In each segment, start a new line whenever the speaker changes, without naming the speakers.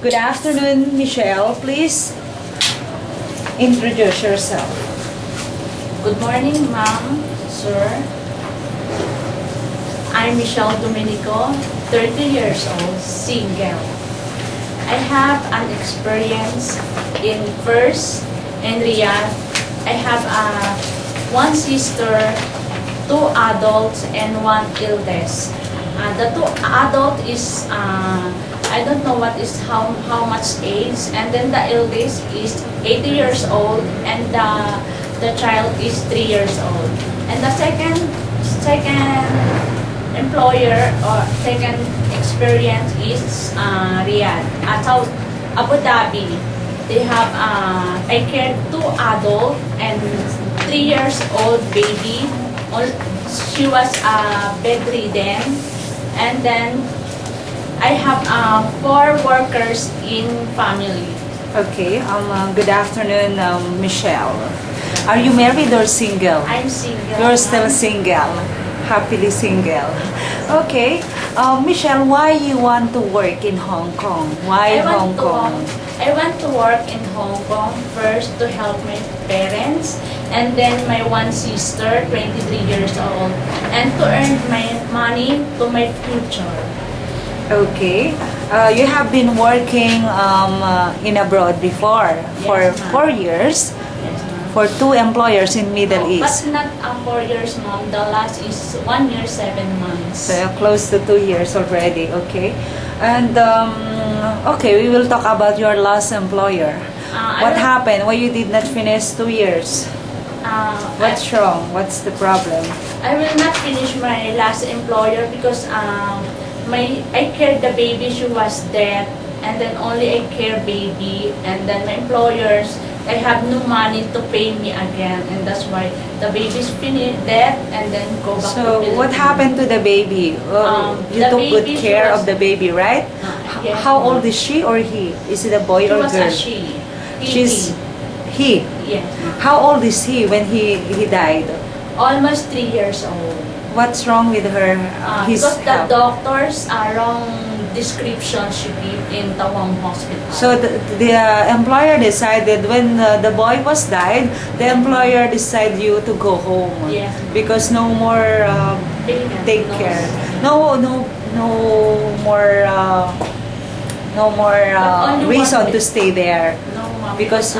Good afternoon, Michelle. Please introduce yourself.
Good morning, ma'am, sir. I'm Michelle Domenico, 30 years old, single. I have an experience in first in Riyadh. I have one sister, two adults, and one eldest. The two adult is I don't know what is how much age, and then the eldest is 80 years old, and the child is 3 years old. And the second employer or second experience is Riyadh, South Abu Dhabi. They have I cared two adult and 3 years old baby. She was bedridden, and then I have 4 workers in family.
Okay. Good afternoon, Michelle. Are you married or single?
I'm single.
You're still single. Happily single. Okay. Michelle, why you want to work in Hong Kong? Why Hong Kong?
I want to work in Hong Kong first to help my parents, and then my one sister, 23 years old, and to earn my money to my future.
Okay. You have been working in abroad before for
Yes, ma'am.
4 years
Yes, ma'am.
for 2 employers in Middle
No,
East.
but not 4 years, mom. The last is 1 year, 7 months.
So close to 2 years already. Okay. And okay, we will talk about your last employer. What happened? Why you did not finish 2 years? What's wrong? What's the problem?
I will not finish my last employer because I cared the baby, she was dead, and then only I care baby, and then my employers, I have no money to pay me again, and that's why the baby's finished dead, and then go back to
So
Philippines.
what happened to the baby? You
The
took good
baby, she
care
was-
of the baby, right?
Yes,
How
ma'am.
old is she or he? Is it a boy
She
or
was
girl?
a she.
She's he.
Yes.
How old is he when he died?
Almost 3 years old.
What's wrong with her? His
Because the
health?
doctors are wrong description she give in Tawang Hospital.
So the employer decided when the boy was died, the employer decided you to go home.
Yes.
Because no more take
No.
care. No more
But only
reason
one
to stay there.
No, ma'am.
Because-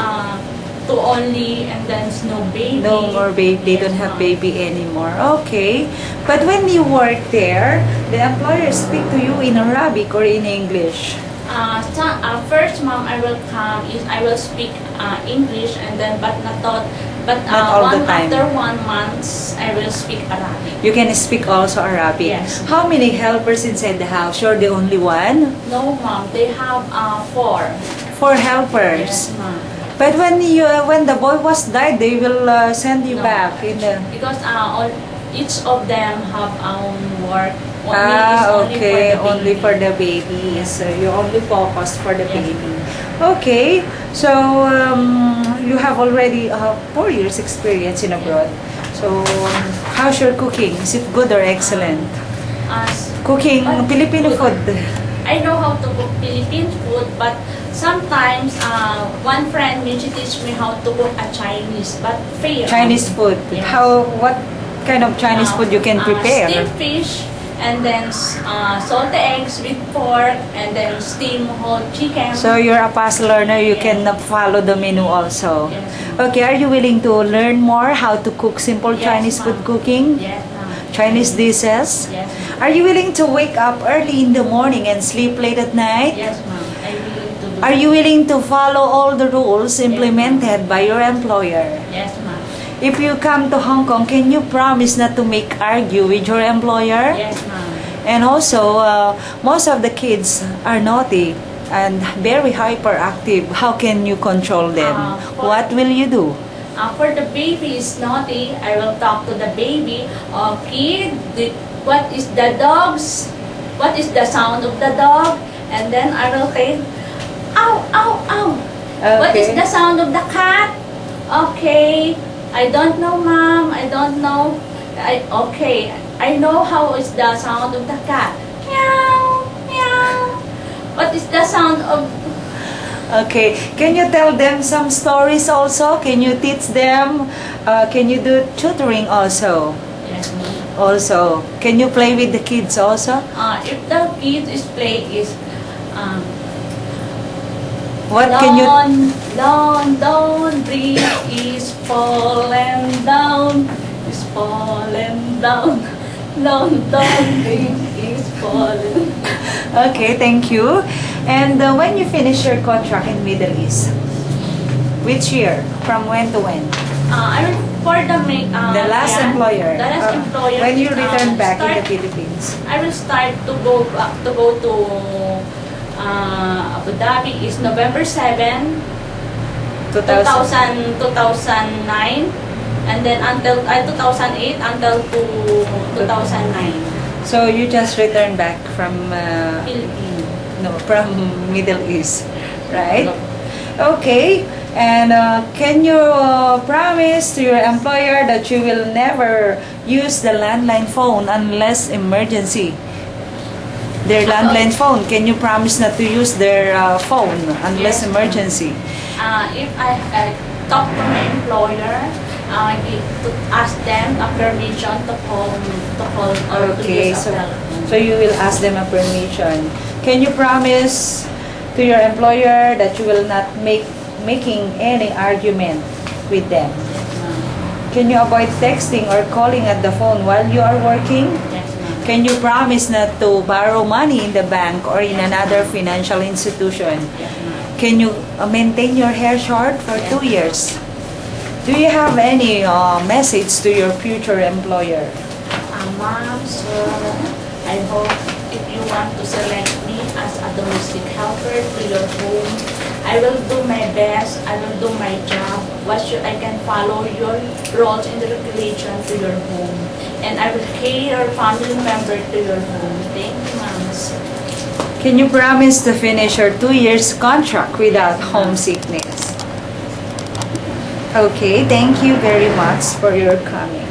To only, and then no baby.
No more baby. They
Yes,
don't have
ma'am.
baby anymore. Okay. But when you work there, the employer speak to you in Arabic or in English?
First, ma'am, I will come. I will speak English, and then but not
all the time.
after 1 month, I will speak Arabic.
You can speak also Arabic.
Yes.
How many helpers inside the house? You're the only one?
No, ma'am. They have 4.
4 helpers.
Yes, ma'am.
But when the boy was died, they will send you
No,
back in the.
Because each of them have own work. Only
Okay, only for
baby.
the baby. So you only focus for the
Yes.
baby. Okay, so you have already 4 years experience in abroad. So how's your cooking? Is it good or excellent? Cooking Filipino
good.
food.
I know how to cook Philippine food, but sometimes one friend she teach me how to cook a Chinese, but fail.
Chinese food.
Yes.
What kind of Chinese food you can prepare?
Steamed fish, and then salted eggs with pork, and then steamed whole chicken.
So you're a fast learner, you
Yes.
can follow the menu also.
Yes.
Okay, are you willing to learn more how to cook simple
Yes,
Chinese food
ma'am.
cooking?
Yes, ma'am.
Chinese dishes?
Yes, ma'am.
Are you willing to wake up early in the morning and sleep late at night?
Yes, ma'am. I willing to do.
Are you willing to follow all the rules implemented by your employer?
Yes, ma'am.
If you come to Hong Kong, can you promise not to make argue with your employer?
Yes, ma'am.
And also, most of the kids are naughty and very hyperactive. How can you control them? What will you do?
For the baby is naughty, I will talk to the baby. Kid, what is the dog's? What is the sound of the dog? And then I will say, ow, ow, ow. What is the sound of the cat? Okay, I don't know, mom. I don't know. Okay, I know how is the sound of the cat. Meow, meow. What is the sound of...
Okay, can you tell them some stories also? Can you teach them? Can you do tutoring also?
Yes, ma'am.
Also, can you play with the kids also?
If the kids is play is...
What can you...
Down, bridge is falling down, is falling down. Down, bridge is falling.
Okay, thank you. And when you finish your contract in Middle East, which year? From when to when?
I will for
The last
yeah,
employer.
The last employer.
When you
is,
return back in the
start-
Philippines.
I will start to go to Abu Dhabi is November 7,
2000.
2009, and then until 2008 until to 2009.
So you just returned back from
Philippines.
from Middle East, right? Okay. And can you promise to your employer that you will never use the landline phone unless emergency? Their landline phone, can you promise not to use their phone unless
Yes, ma'am.
emergency?
If I talk to my employer, to ask them a permission to call or
Okay,
to use
so,
a telephone.
so you will ask them a permission. Can you promise to your employer that you will not making any argument with them? Can you avoid texting or calling at the phone while you are working?
Yes, ma'am.
Can you promise not to borrow money in the bank or in another financial institution?
Yes, ma'am.
Can you maintain your hair short for 2 years? Do you have any message to your future employer?
Ma'am, sir, I hope if you want to select me as a domestic helper to your home, I will do my best. I will do my job. I can follow your rules and regulation to your home, and I will carry your family member to your home. Thank you, ma'am.
Can you promise to finish your 2 years contract without homesickness? Okay, thank you very much for your coming.